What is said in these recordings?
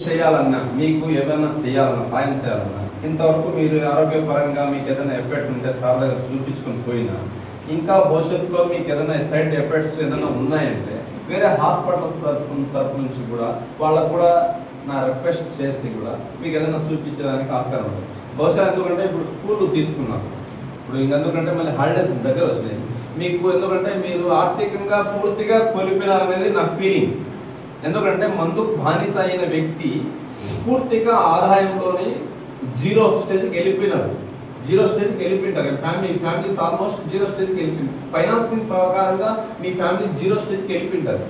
చేయాలన్నా, మీకు ఏదైనా చేయాలన్నా, సాయం చేయాలన్నా, ఇంతవరకు మీరు ఆరోగ్యపరంగా మీకు ఏదైనా ఎఫెక్ట్ ఉంటే సార్ దగ్గర చూపించుకొని పోయినా, ఇంకా భవిష్యత్తులో మీకు ఏదైనా సైడ్ ఎఫెక్ట్స్ ఏదైనా ఉన్నాయంటే వేరే హాస్పిటల్స్ తరపు నుంచి కూడా వాళ్ళకు కూడా నా రిక్వెస్ట్ చేసి కూడా మీకు ఏదైనా చూపించడానికి ఆస్కారం ఉంది. బహుశా ఎందుకంటే ఇప్పుడు స్కూల్ తీసుకున్నాను, ఇప్పుడు ఇంకెందుకంటే మళ్ళీ హాలిడేస్ దగ్గర వచ్చినాయి మీకు, ఎందుకంటే మీరు ఆర్థికంగా పూర్తిగా కోల్పోయినారనేది నా ఫీలింగ్. ఎందుకంటే మందుకు బానిస అయిన వ్యక్తి పూర్తిగా ఆదాయంలోని జీరో స్టేజ్కి వెళ్ళిపోయినారు, ఫ్యామిలీస్ ఆల్మోస్ట్ జీరో స్టేజ్కి వెళ్ళిపోయింది. ఫైనాన్సింగ్ ప్రకారంగా మీ ఫ్యామిలీ జీరో స్టేజ్కి వెళ్ళిపోయింటారు.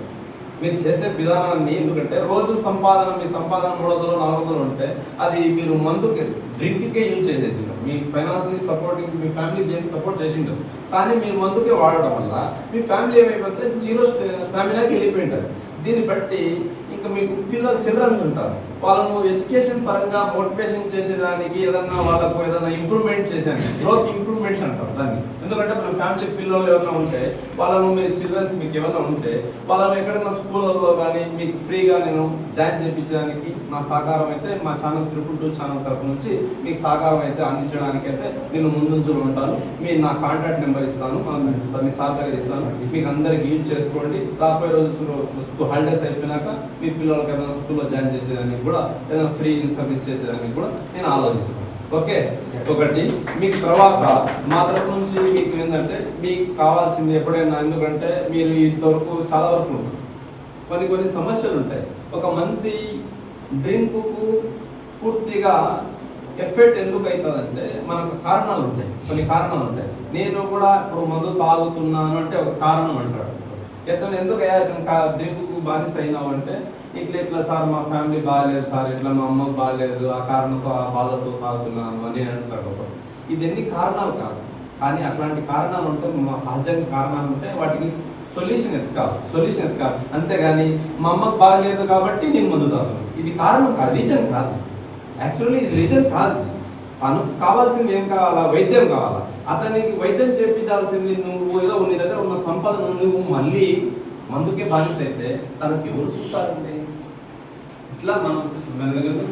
మీరు చేసే విధానాన్ని, ఎందుకంటే రోజు సంపాదన, మీ సంపాదన 300 400 ఉంటే అది మీరు మందుకి డ్రింక్కే యూజ్ చేసేసింటారు. మీ ఫైనాన్షియల్ సపోర్టింగ్, మీ ఫ్యామిలీ దేనికి సపోర్ట్ చేసింటారు, కానీ మీరు మందుకే వాడడం వల్ల మీ ఫ్యామిలీ ఏమైపోతే జీరో స్టామినాకి వెళ్ళిపోయింటారు. దీన్ని బట్టి ఇంకా మీకు చిల్డ్రన్స్ ఉంటారు, వాళ్ళను ఎడ్యుకేషన్ పరంగా మోటివేషన్ చేసేదానికి ఏదన్నా వాళ్ళకు ఏదైనా ఇంప్రూవ్మెంట్ చేసేదానికి, గ్రోత్ ఇంప్రూవ్మెంట్స్ అంటారు దాన్ని. ఎందుకంటే మన ఫ్యామిలీ పిల్లలు ఏమైనా ఉంటే వాళ్ళను, మీరు చిల్డ్రన్స్ మీకు ఏమైనా ఉంటే వాళ్ళని ఎక్కడైనా స్కూళ్ళలో కానీ మీకు ఫ్రీగా నేను జాయిన్ చేయించడానికి నా సహకారం అయితే మా ఛానల్ 222 ఛానల్ తరపు నుంచి మీకు సహకారం అయితే అందించడానికి అయితే నేను ముందుంచులు ఉంటాను. మీరు నా కాంటాక్ట్ నెంబర్ ఇస్తాను, మీ సార్ దగ్గర ఇస్తాను, మీకు అందరికి యూజ్ చేసుకోండి. రాబోయే రోజు హాలిడేస్ అయిపోయినాక మీ పిల్లలకి ఏదైనా స్కూల్లో జాయిన్ చేసేదానికి కూడా, ఏదైనా ఫ్రీ సర్వీస్ చేసేదానికి కూడా నేను ఆలోచిస్తాను. ఓకే, ఒకటి మీకు తర్వాత మా తరఫు నుంచి మీకు ఏంటంటే మీకు కావాల్సింది ఎప్పుడైనా, ఎందుకంటే మీరు ఇంతవరకు చాలా వరకు ఉంటారు, కొన్ని సమస్యలు ఉంటాయి. ఒక మనిషి డ్రింక్కు పూర్తిగా ఎఫెక్ట్ ఎందుకు అవుతుందంటే మనకు కారణాలు ఉంటాయి, కొన్ని కారణాలు ఉంటాయి. నేను కూడా ఇప్పుడు మందు తాగుతున్నాను అంటే ఒక కారణం అంటాడు. ఇతను ఎందుకు డ్రింక్కు బానిస అయినావు అంటే ఇట్లా సార్ మా ఫ్యామిలీ బాగాలేదు సార్, ఇట్లా మా అమ్మకు బాగాలేదు, ఆ కారణంతో ఆ బాధతో తాగుతున్నాను అని అంటాడు ఒకటి. ఇది ఎన్ని కారణాలు కాదు, కానీ అట్లాంటి కారణాలు ఉంటే, మా సహజంగా కారణాలు ఉంటే వాటికి సొల్యూషన్ ఎత్తుకాలి. అంతేగాని మా అమ్మకు బాగలేదు కాబట్టి నేను మందు తాగుతాను, ఇది కారణం కాదు, రీజన్ కాదు. యాక్చువల్లీ ఇది రీజన్ కాదు. కావాల్సింది ఏం కావాలా? వైద్యం కావాలా. అతనికి వైద్యం చేయించాల్సింది నువ్వు ఏదో నీ దగ్గర ఉన్న సంపదను నువ్వు మళ్ళీ మందుకే బానిస అయితే తనకి ఎవరు చూస్తారండి? ఇట్లా మన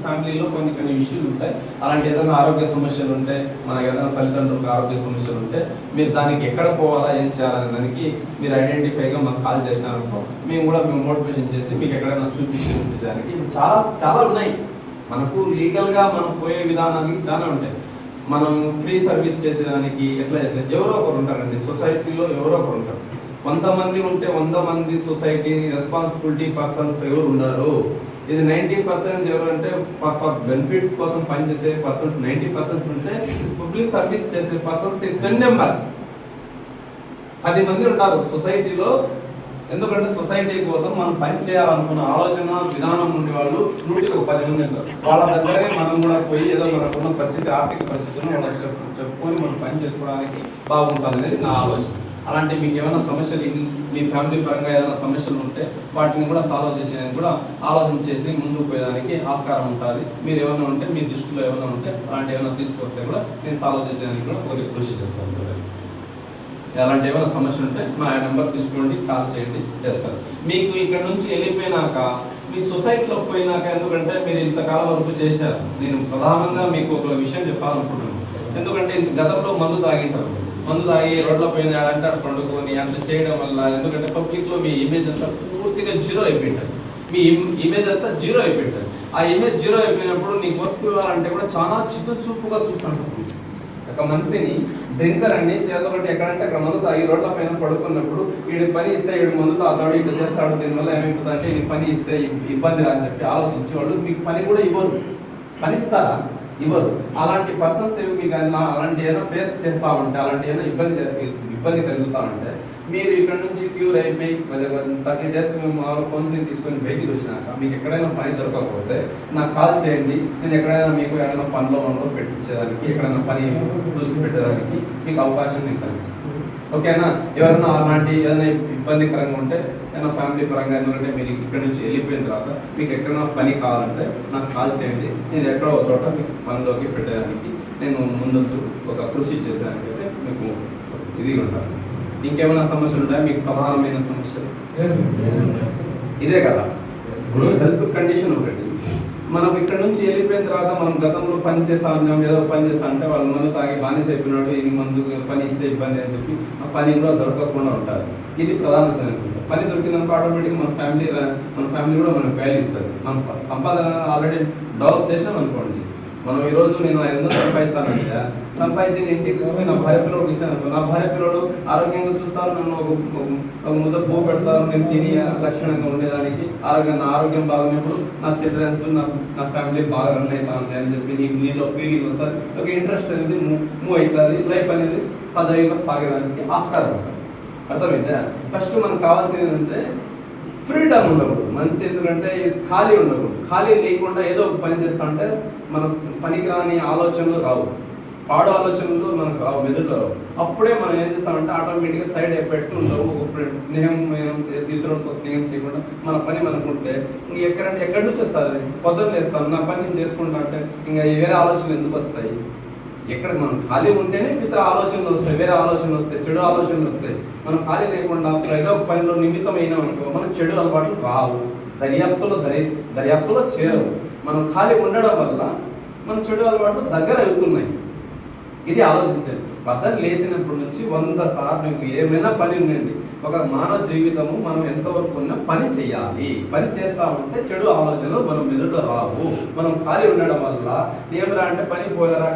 ఫ్యామిలీలో కొన్ని ఇష్యూలు ఉంటాయి. అలాంటి ఏదైనా ఆరోగ్య సమస్యలు ఉంటే, మనకి ఏదైనా తల్లిదండ్రులకు ఆరోగ్య సమస్యలు ఉంటే, మీరు దానికి ఎక్కడ పోవాలా, ఏం చేయాలనే దానికి మీరు ఐడెంటిఫైగా మాకు కాల్ చేసినారనుకో, మేము మోటివేషన్ చేసి మీకు ఎక్కడైనా చూపించడానికి చాలా ఉన్నాయి. మనకు లీగల్గా మనం పోయే విధానానికి చాలా ఉంటాయి. మనం ఫ్రీ సర్వీస్ చేసేదానికి ఎట్లా చేసేది, ఎవరో ఒకరు ఉంటారండి సొసైటీలో, ఎవరో ఒకరు ఉంటారు. 100 మంది ఉంటే 100 మంది సొసైటీ రెస్పాన్సిబిలిటీ పర్సన్స్ ఎవరు ఉన్నారు. ఇది 90% ఎవరంటే ఫర్ బెనిఫిట్ కోసం పనిచేసే పర్సన్స్ 90% ఉంటే, పబ్లిక్ సర్వీస్ చేసే పర్సన్స్ 10 మెంబర్స్ 10 మంది ఉంటారు సొసైటీలో. ఎందుకంటే సొసైటీ కోసం మనం పని చేయాలనుకున్న ఆలోచన విధానం నుండి వాళ్ళు 100కి 10 మంది ఉంటారు. వాళ్ళ దగ్గరే మనం కూడా పోయి ఏదో మనకున్న పరిస్థితి, ఆర్థిక పరిస్థితులను వాళ్ళకి చెప్పుకొని మనం పని చేసుకోవడానికి బాగుంటుంది అనేది నా ఆలోచన. అలాంటి మీకు ఏమైనా సమస్యలు, మీ ఫ్యామిలీ పరంగా ఏదైనా సమస్యలు ఉంటే వాటిని కూడా సాల్వ్ చేసేదానికి కూడా ఆలోచన చేసి ముందుకు పోయేదానికి ఆస్కారం ఉంటుంది. మీరు ఏమైనా ఉంటే, మీ దృష్టిలో ఏమైనా ఉంటే అలాంటి ఏమైనా తీసుకొస్తే కూడా నేను సాల్వ్ చేసేదానికి కూడా కృషి చేస్తాను. అలాంటి ఏమైనా సమస్య ఉంటే మా నెంబర్ తీసుకోండి, కాల్ చేయండి, చేస్తారు. మీకు ఇక్కడ నుంచి వెళ్ళిపోయినాక మీ సొసైటీలో పోయినాక, ఎందుకంటే మీరు ఇంతకాలం వరకు చేశారు, నేను ప్రధానంగా మీకు ఒక విషయం చెప్పాలనుకుంటున్నాను. ఎందుకంటే గతంలో మందు తాగి రోడ్ల పైన అంటే పండుకొని అట్లా చేయడం వల్ల, ఎందుకంటే పబ్లిక్లో మీ ఇమేజ్ అంతా పూర్తిగా జీరో అయిపోయింటారు. మీ ఇమేజ్ అంతా జీరో అయిపోయింటారు. ఆ ఇమేజ్ జీరో అయిపోయినప్పుడు నీకు వర్క్ ఇవ్వాలంటే కూడా చాలా చూపుగా చూస్తుంటారు. ఒక మనిషిని డ్రింకర్ అండి, ఎందుకంటే ఎక్కడంటే అక్కడ మందు తాగి రోడ్ల పైన పడుకున్నప్పుడు వీడి పని ఇస్తే వీడు మందు తాగుతాడు, ఇట్లా చేస్తాడు, దీనివల్ల ఏమైపోతుంది అంటే ఇది పని ఇస్తే ఇబ్బంది రా అని చెప్పి ఆలోచించేవాళ్ళు. మీకు పని కూడా ఇవ్వరు, పని ఇస్తారా? ఇవ్వరు. అలాంటి పర్సన్స్ మీకు అలాంటి ఏదైనా ఫేస్ చేస్తూ ఉంటే, అలాంటి ఏదైనా ఇబ్బంది కలుగుతూ ఉంటే, మీరు ఇక్కడ నుంచి క్యూర్ అయిపోయి 30 days మేము కౌన్సిలింగ్ తీసుకొని బయటికి వచ్చినాక మీకు ఎక్కడైనా పని దొరకకపోతే నాకు కాల్ చేయండి. నేను ఎక్కడైనా మీకు ఏదైనా పనిలో పెట్టించేదానికి, ఎక్కడైనా పని చూసి పెట్టడానికి మీకు అవకాశం నేను కల్పిస్తాను. ఓకేనా? ఎవరైనా అలాంటి ఏదైనా ఇబ్బందికరంగా ఉంటే, ఏదైనా ఫ్యామిలీ పరంగా, ఎందుకంటే మీరు ఇక్కడ నుంచి వెళ్ళిపోయిన తర్వాత మీకు ఎక్కడైనా పని కావాలంటే నాకు కాల్ చేయండి. నేను ఎక్కడో ఒక చోట మీకు పనిలోకి పెట్టడానికి నేను ముందు ఒక కృషి చేసేదానికి అయితే మీకు ఇది ఉంటాను. ఇంకేమైనా సమస్యలు ఉంటాయా మీకు? ప్రధానమైన సమస్యలు ఇదే కదా. ఇప్పుడు హెల్త్ కండిషన్ ఒకటి, మనకు ఇక్కడ నుంచి వెళ్ళిపోయిన తర్వాత మనం గతంలో పని చేస్తా ఉన్నాం, ఏదో పని చేస్తా అంటే వాళ్ళు మందు తాగి బానిస అయిపోయినాడు, ఇది మందు పని ఇస్తే ఇబ్బంది అని చెప్పి ఆ పని కూడా దొరకకుండా ఉంటారు. ఇది ప్రధాన సమస్య. పని దొరికినందుకు ఆటోమేటిక్గా మన ఫ్యామిలీ కూడా మనకు వాల్యూ ఇస్తుంది. మనం సంపాదన ఆల్రెడీ డెవలప్ చేసినాం అనుకోండి. మనం ఈరోజు నేను 500 సంపాదిస్తానంటే సంపాదించి ఇంటికి తీసుకుని నా భార్య పిల్లడు ఇస్తాను. నా భార్య పిల్లడు ఆరోగ్యంగా చూస్తారు, నన్ను ఒక ముద్ద పువ్వు పెడతారు, నేను తిని లక్షణంగా ఉండేదానికి. నా ఆరోగ్యం బాగున్నప్పుడు నా చిల్డ్రన్స్ నా ఫ్యామిలీ బాగా రన్ అవుతాను అని చెప్పి నీలో ఫీలింగ్ వస్తుంది. ఒక ఇంట్రెస్ట్ అనేది మూవ్ అవుతుంది. లైఫ్ అనేది సజావుగా సాగేదానికి ఆస్కారం ఉంటుంది. అర్థమైందా? ఫస్ట్ మనకు కావాల్సింది ఏంటంటే ఫ్రీడమ్ ఉండకూడదు మనిషి. ఎందుకంటే ఖాళీ ఉండకూడదు. ఖాళీ లేకుండా ఏదో ఒక పని చేస్తా ఉంటే మన పనికి రాని ఆలోచనలు రావు, పాడు ఆలోచనలు మనకు రావు, మెదడులో రావు. అప్పుడే మనం ఏం చేస్తామంటే ఆటోమేటిక్గా సైడ్ ఎఫెక్ట్స్ ఉండవు. ఒక ఫ్రెండ్ స్నేహం ఇతరులతో స్నేహం చేయకుండా మన పని మనకుంటే ఎక్కడి నుంచి వస్తుంది? పొద్దున్న లేస్తాను, నా పని నేను చేసుకుంటా అంటే ఇంకా వేరే ఆలోచనలు ఎందుకు వస్తాయి? ఎక్కడ మనం ఖాళీ ఉంటేనే ఇతర ఆలోచనలు వస్తాయి, వేరే ఆలోచనలు వస్తాయి, చెడు ఆలోచనలు వస్తాయి. మనం ఖాళీ లేకుండా ఏదో పనిలో నిమిత్తమైన అనుకో మన చెడు అలవాట్లు రావు, దర్యాప్తులో చేరవు. మనం ఖాళీ ఉండడం వల్ల మన చెడు అలవాట్లు దగ్గర అవుతున్నాయి. ఇది ఆలోచించండి. పద్ధతి లేచినప్పటి నుంచి 100 సార్లు మీకు ఏమైనా పని ఉండండి. ఒక మానవ జీవితము మనం ఎంతవరకు ఉన్నా పని చేయాలి. పని చేస్తామంటే చెడు ఆలోచనలు మనం మెదడులో రావు. మనం ఖాళీ ఉండడం వల్ల ఏమరా అంటే పని పోయారా,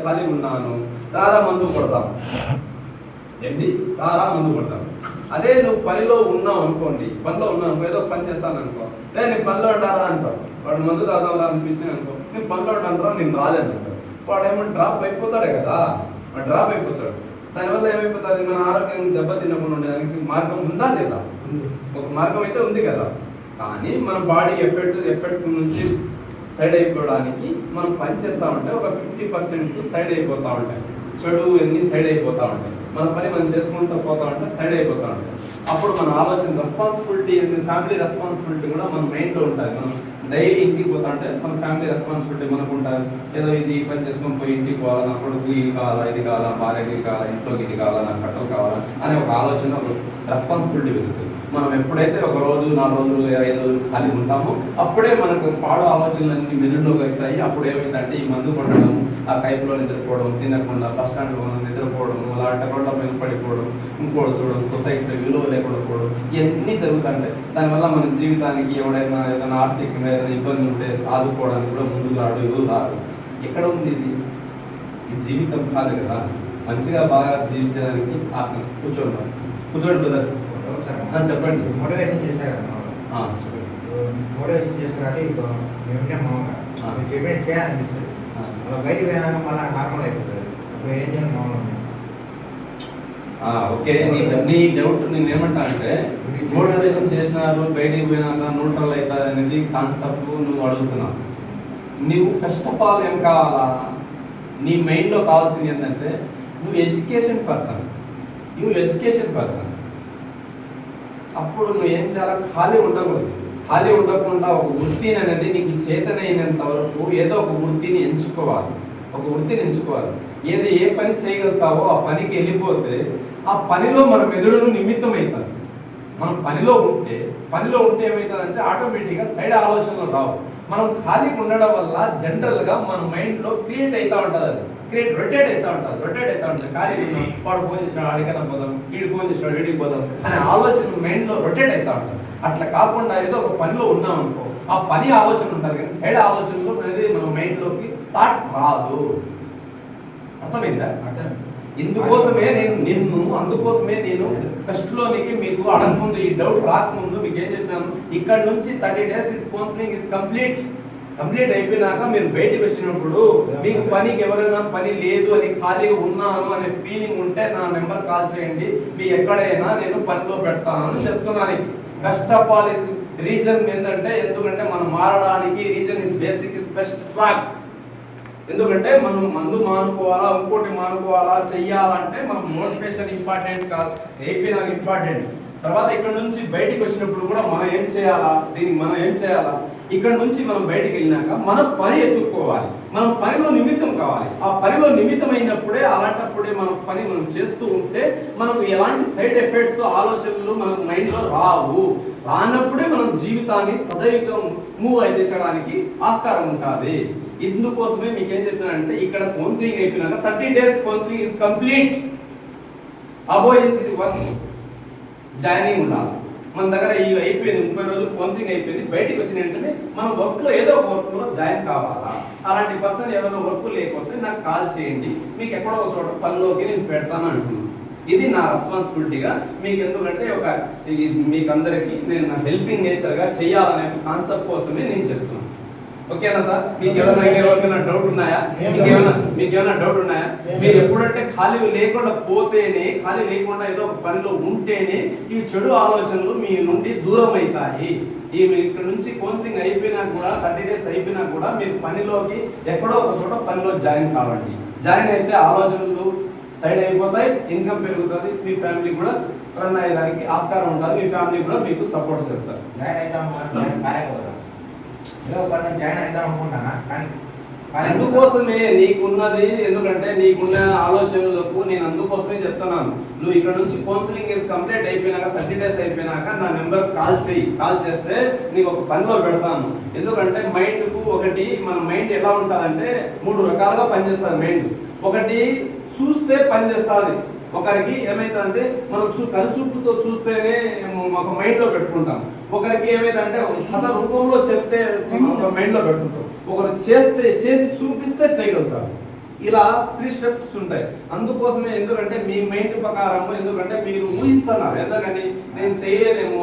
ఖాళీ ఉన్నాను, రారా మందు కొడతాం. ఏంటి? రారా మందు కొడతాం. అదే నువ్వు పనిలో ఉన్నావు అనుకోండి, పనిలో ఉన్నావు, ఏదో పని చేస్తాను అనుకో, లేదా నేను పనిలో ఉంటారా అంటావు. వాడు మందు తాగుతాం అనిపించింది అనుకో, నేను పనిలో ఉంటాను, నేను రాలేదు అంటాడు. వాడు ఏమో డ్రాప్ అయిపోతాడే కదా, వాడు డ్రాప్ అయిపోతాడు. దానివల్ల ఏమైపోతుంది? మన ఆరోగ్యం దెబ్బతిన్నకుండా ఉండేదానికి మార్గం ఉందా లేదా? ఒక మార్గం అయితే ఉంది కదా. కానీ మన బాడీ ఎఫెక్ట్ నుంచి సైడ్ అయిపోవడానికి మనం పని చేస్తూ ఉంటే ఒక 50% సైడ్ అయిపోతూ ఉంటాయి. చెడు అన్నీ సైడ్ అయిపోతూ ఉంటాయి. మన పని మనం చేసుకుంటూ పోతా ఉంటే సైడ్ అయిపోతూ ఉంటాయి. అప్పుడు మన ఆలోచన రెస్పాన్సిబిలిటీ, ఫ్యామిలీ రెస్పాన్సిబిలిటీ కూడా మన మైండ్లో ఉంటుంది. మనం డైలీ ఇంటికి పోతా ఉంటే మన ఫ్యామిలీ రెస్పాన్సిబిలిటీ మనకు ఉంటుంది. ఏదో ఇది పని చేసుకొని పోయి ఇంటికి పోవాలా, నా కొడుకు ఇది కావాలా, ఇది కావాలా, భార్యకి ఇది కావాలా, ఇంట్లోకి ఇది కావాలా, నాకు కట్టలు కావాలా అనే ఒక ఆలోచన, ఒక రెస్పాన్సిబిలిటీ పెరుగుతుంది. మనం ఎప్పుడైతే 1 రోజు 4 రోజులు 5 రోజులు ఖాళీ ఉంటామో అప్పుడే మనకు పాడు ఆలోచనలన్నీ మెదడులోకి అవుతాయి. అప్పుడు ఏమైందంటే ఈ మందు కొట్టడం, ఆ కైపులో నిద్రపోవడం, తినకుండా బస్ స్టాండ్లో నిద్రపోవడం, అలాంటి రోడ్ల మీద పడిపోవడం, ఇంకోటి చూడడం, సొసైటీలో విలువ లేకుండా పోవడం, ఇవన్నీ జరుగుతుంటాయి. దానివల్ల మన జీవితానికి ఏదైనా ఆర్థికంగా ఏదైనా ఇబ్బంది ఉంటే ఆదుకోవడానికి కూడా ముందుకు రాడు. ఎక్కడ ఉంది ఇది? ఈ జీవితం కాదు కదా. మంచిగా బాగా జీవించడానికి ఆసనం కూర్చోండి బ్రదర్. చెప్పండి. మోటివేషన్ చేశారు కదా, చెప్పండి. మోటివేషన్ చేస్తున్నారంటే ఇప్పుడు మేమంటే మామూలుగా చెప్పిన చేయాలనిపిస్తుంది. అలా బయటకు పోయినాక మళ్ళీ నార్మల్ అయిపోతుంది. అప్పుడు ఏం చేయాలి మామూలుగా? ఓకే, నీ డౌట్ నేను ఏమంటా అంటే మోటివేషన్ చేసినారు బయటికి పోయినాక న్యూట్రల్ అవుతుంది అనేది కాన్సెప్ట్ నువ్వు అడుగుతున్నావు. నువ్వు ఫస్ట్ ఆఫ్ ఆల్ ఏం కావాలా? నీ మైండ్లో కావాల్సింది ఏంటంటే నువ్వు ఎడ్యుకేషన్ పర్సన్. అప్పుడు నువ్వు ఏం చాలా ఖాళీ ఉండకూడదు. ఖాళీ ఉండకుండా ఒక వృత్తిని అనేది నీకు చేతనైనంత వరకు ఏదో ఒక వృత్తిని ఎంచుకోవాలి. ఏ పని చేయగలుగుతావో ఆ పనికి వెళ్ళిపోతే ఆ పనిలో మన మెదడును నిమిత్తం అవుతుంది. మనం పనిలో ఉంటే ఏమవుతుందంటే ఆటోమేటిక్గా సైడ్ ఆలోచనలు రావు. మనం ఖాళీగా ఉండడం వల్ల జనరల్గా మన మైండ్లో క్రియేట్ అవుతూ ఉంటుంది. అది రొటేట్ అవుతూ ఉంటుంది. ఖాళీ ఉన్నాం, వాడు ఫోన్ చేసినాడు ఆడికైనా పోదాం, వీడు ఫోన్ చేసినాడు వీడికి పోదాం అనే ఆలోచన మైండ్లో రొటేట్ అవుతూ ఉంటుంది. అట్లా కాకుండా ఏదో ఒక పనిలో ఉన్నాం అనుకో, ఆ పని ఆలోచన ఉంటుంది కానీ సైడ్ ఆలోచనలో అనేది మన మైండ్లోకి థాట్ రాదు. అర్థమైందా? అందుకోసమే నేను ఫస్ట్లోనికి మీకు అడగముందు, ఈ డౌట్ రాకముందు మీకు ఏం చెప్పాను, ఇక్కడ నుంచి 30 days కౌన్సిలింగ్ ఇస్ కంప్లీట్ అయిపోయినాక మీరు బయటకు వచ్చినప్పుడు మీకు పనికి ఎవరైనా పని లేదు అని ఖాళీగా ఉన్నాను అనే ఫీలింగ్ ఉంటే నా నెంబర్ కాల్ చేయండి. మీ ఎక్కడైనా నేను పనిలో పెడతాను అని చెప్తున్నాను. ఫస్ట్ ఆఫ్ ఆల్ రీజన్ ఏంటంటే, ఎందుకంటే మనం మారడానికి reason is basic is best track. ఎందుకంటే మనం మందు మానుకోవాలా, ఇంకోటి మానుకోవాలా, చెయ్యాలంటే మనం మోటివేషన్ ఇంపార్టెంట్ కాదు, ఏపీ నాకు ఇంపార్టెంట్. తర్వాత ఇక్కడ నుంచి బయటికి వచ్చినప్పుడు కూడా మనం ఏం చేయాలా, ఇక్కడ నుంచి మనం బయటికి వెళ్ళినాక మన పని ఎత్తుక్కోవాలి, మనం పనిలో నిమిత్తం కావాలి. ఆ పనిలో నిమిత్తం అయినప్పుడే, అలాంటప్పుడే మనం చేస్తూ ఉంటే మనకు ఎలాంటి సైడ్ ఎఫెక్ట్స్ ఆలోచనలు మన మైండ్లో రావు. రానప్పుడే మనం జీవితాన్ని సజీవితం మూవ్ చేసడానికి ఆస్కారం ఉంటుంది. ఇందుకోసమే మీకు ఏం చెప్తున్నానంటే ఇక్కడ కౌన్సిలింగ్ అయిపోయినాక 30 days కౌన్సిలింగ్ ఇస్ కంప్లీట్. అబోయెన్స్ వర్క్ జాయినింగ్ ఉండాలి. మన దగ్గర ఈ అయిపోయింది 30 రోజులు కౌన్సిలింగ్ అయిపోయింది, బయటికి వచ్చిన వెంటనే మనం వర్క్ లో ఏదో ఒక వర్క్ లో జాయిన్ కావాలా. అలాంటి పర్సన్ ఏమైనా వర్క్ లేకపోతే నాకు కాల్ చేయండి, మీకు ఎక్కడో ఒక చోట పనిలోకి నేను పెడతాను అంటున్నాను. ఇది నా రెస్పాన్సిబిలిటీగా మీకు, ఎందుకంటే మీకు అందరికీ నేను నా హెల్పింగ్ నేచర్గా చేయాలనే కాన్సెప్ట్ కోసమే నేను చెప్తున్నాను. ఓకేనా సార్? మీకు ఎవరికైనా డౌట్ ఉన్నాయా? మీకేమైనా డౌట్ ఉన్నాయా? మీరు ఎప్పుడంటే ఖాళీ లేకుండా పోతేనే, ఖాళీ లేకుండా ఏదో ఒక పనిలో ఉంటేనే ఈ చెడు ఆలోచనలు మీ నుండి దూరం అవుతాయి. ఇక్కడ నుంచి కౌన్సిలింగ్ అయిపోయినా కూడా 30 days అయిపోయినా కూడా మీరు పనిలోకి ఎక్కడో ఒక చోట పనిలో జాయిన్ కావండి. జాయిన్ అయితే ఆలోచనలు సైడ్ అయిపోతాయి, ఇన్కమ్ పెరుగుతుంది, మీ ఫ్యామిలీ కూడా రన్ అయ్యడానికి ఆస్కారం ఉంటుంది, మీ ఫ్యామిలీ కూడా మీకు సపోర్ట్ చేస్తారు. అందుకోసమే నీకున్నది, ఎందుకంటే నీకున్న ఆలోచనలకు నేను అందుకోసమే చెప్తున్నాను. నువ్వు ఇక్కడ నుంచి కౌన్సిలింగ్ కంప్లీట్ అయిపోయినాక 30 days అయిపోయినాక నా నెంబర్ కాల్ చేయి. కాల్ చేస్తే నీకు ఒక పనిలో పెడతాను. ఎందుకంటే మైండ్కు ఒకటి, మన మైండ్ ఎలా ఉంటుందంటే 3 రకాలుగా పనిచేస్తుంది మైండ్. ఒకటి చూస్తే పనిచేస్తుంది, ఒకరికి ఏమైతుందంటే మనం కనుచూపుతో చూస్తేనే ఒక మైండ్లో పెట్టుకుంటాం, ఒకరికి ఏమైందంటే కథ రూపంలో చెప్తే ఒక మైండ్లో పెట్టుకుంటాం, ఒకరు చేసి చూపిస్తే చేయగలుగుతారు. ఇలా 3 steps ఉంటాయి. అందుకోసమే, ఎందుకంటే మీ మైండ్ ప్రకారం, ఎందుకంటే మీరు ఊహిస్తున్నారు, ఎందుకని నేను చేయలేనేమో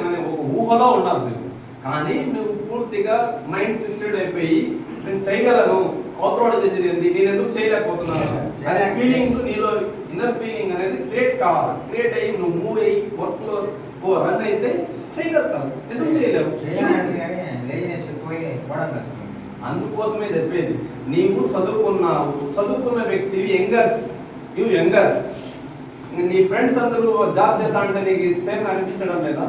అనే ఒక ఊహలో ఉన్నారు మీరు. కానీ నువ్వు పూర్తిగా మైండ్ ఫిక్స్డ్ అయిపోయి నేను చేయగలను, అవుట్రోడ్ చేసేది ఏంటి, నేను ఎందుకు చేయలేకపోతున్నాను అనే ఫీలింగ్ నీలో, ఇన్నర్ ఫీలింగ్ అనేది క్రియేట్ కావాలి. క్రియేట్ అయ్యి నువ్వు మూవ్ అయ్యి వర్క్ లో రన్ అయితే చేయగలుగుతావు. ఎందుకు చేయలేవు? అందుకోసమే చెప్పేది, నీవు చదువుకున్నావు, చదువుకున్న వ్యక్తివి, యంగర్, నీ ఫ్రెండ్స్ అందరూ జాబ్ చేస్తానంటే నీకు సేమ్ అనిపించడం లేదా?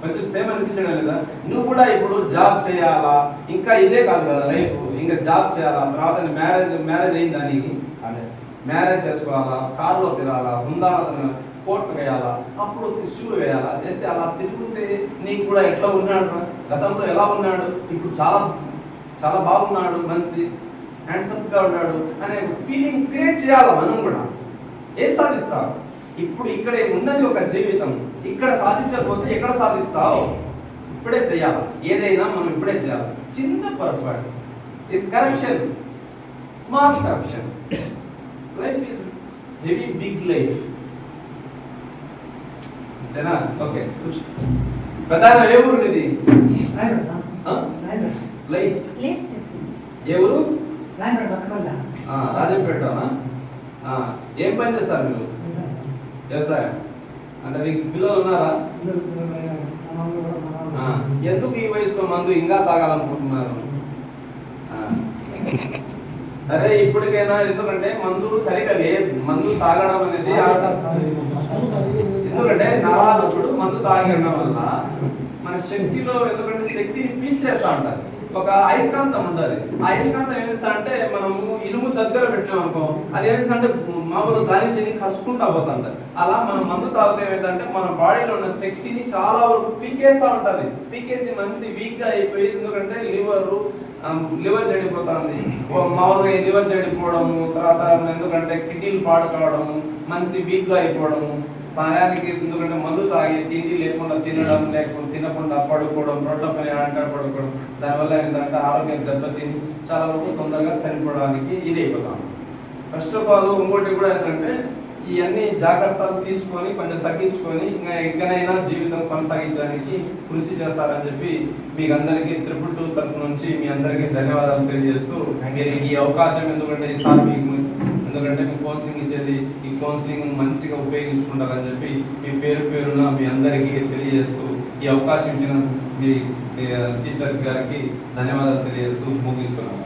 కొంచెం సేమ్ అనిపించడం లేదా? నువ్వు కూడా ఇప్పుడు జాబ్ చేయాలా, ఇంకా ఇదే కాదు కదా లైఫ్, ఇంకా జాబ్ చేయాలా, తర్వాత మ్యారేజ్ అయిందా నీకు, మ్యారేజ్ చేసుకోవాలా, కారులో తిరాలా, బృందావనం కోర్టు వేయాలా, అప్పుడు టిష్యూలు వేయాలా, చేసి అలా తిరుగుతే నీకు కూడా ఎట్లా ఉన్నాడు, గతంలో ఎలా ఉన్నాడు, ఇప్పుడు చాలా చాలా బాగున్నాడు, మనిషి హ్యాండ్సమ్గా ఉన్నాడు అనే ఫీలింగ్ క్రియేట్ చేయాలా. మనం కూడా ఏం సాధిస్తావు? ఇప్పుడు ఇక్కడే ఉన్నది ఒక జీవితం, ఇక్కడ సాధించకపోతే ఎక్కడ సాధిస్తావు? ఇప్పుడే చేయాలి, ఏదైనా మనం ఇప్పుడే చేయాలి. చిన్న పొరపాటు is corruption, small corruption. Life is heavy big life. అంతేనా? ఓకే, ప్రధాన ఏ ఊరు ఇది? ఏ ఊరు? రాజంపేట. ఏం పని చేస్తారు మీరు? వ్యవసాయం. అంటే మీకు పిల్లలు ఉన్నారా? ఎందుకు ఈ వయసులో మందు ఇంకా తాగాలనుకుంటున్నారు? సరే, ఇప్పటికైనా, ఎందుకంటే మందు సరిగా లేదు, మందు తాగడం అనేది, ఎందుకంటే నరాలు చూడు, మందు తాగడం వల్ల మన శక్తిలో, ఎందుకంటే శక్తిని పీల్చేస్తా ఉంటారు. ఒక అయస్కాంతం ఉంటుంది, ఆ అయస్కాంతం ఏమిస్తా అంటే మనము ఇనుము దగ్గర పెట్టినాం అనుకో, అది ఏమిస్తా అంటే మామూలు దాని దీన్ని కలుసుకుంటా పోతుంటది. అలా మనం మందు తాగితే ఏమైందంటే మన బాడీలో ఉన్న శక్తిని చాలా వరకు పీకేస్తా ఉంటుంది. పీకేసి మనిషి వీక్ గా అయిపోయి, ఎందుకంటే లివర్ చెడిపోతుంది, మామూలుగా లివర్ చెడిపోవడము, తర్వాత ఎందుకంటే కిడ్నీలు పాడు కావడము, మనిషి వీక్ గా అయిపోవడము, సమయానికి, ఎందుకంటే మందు తాగి తిండి లేకుండా తినడం, లేకుండా తినకుండా పడుకోవడం, రోడ్ల పైన ఆంటాడు పడుకోవడం, దానివల్ల ఏంటంటే ఆరోగ్యం దెబ్బతిని చాలా వరకు తొందరగా చనిపోవడానికి ఇది అయిపోతాం. ఫస్ట్ ఆఫ్ ఆల్ ఇంకోటి కూడా ఏంటంటే ఇవన్నీ జాగ్రత్తలు తీసుకొని కొంచెం తగ్గించుకొని ఇంకా ఎక్కడైనా జీవితం కొనసాగించడానికి కృషి చేస్తారని చెప్పి మీకు అందరికీ 222 తరఫు నుంచి మీ అందరికీ ధన్యవాదాలు తెలియజేస్తూ, మీరు ఈ అవకాశం, ఎందుకంటే ఈసారి మీకు, ఎందుకంటే మీ కౌన్సిలింగ్ ఇచ్చేది, ఈ కౌన్సిలింగ్ మంచిగా ఉపయోగించుకుంటారని చెప్పి మీ పేరున మీ అందరికీ తెలియజేస్తూ, ఈ అవకాశం ఇచ్చిన మీ టీచర్ గారికి ధన్యవాదాలు తెలియజేస్తూ ముగిస్తున్నాను.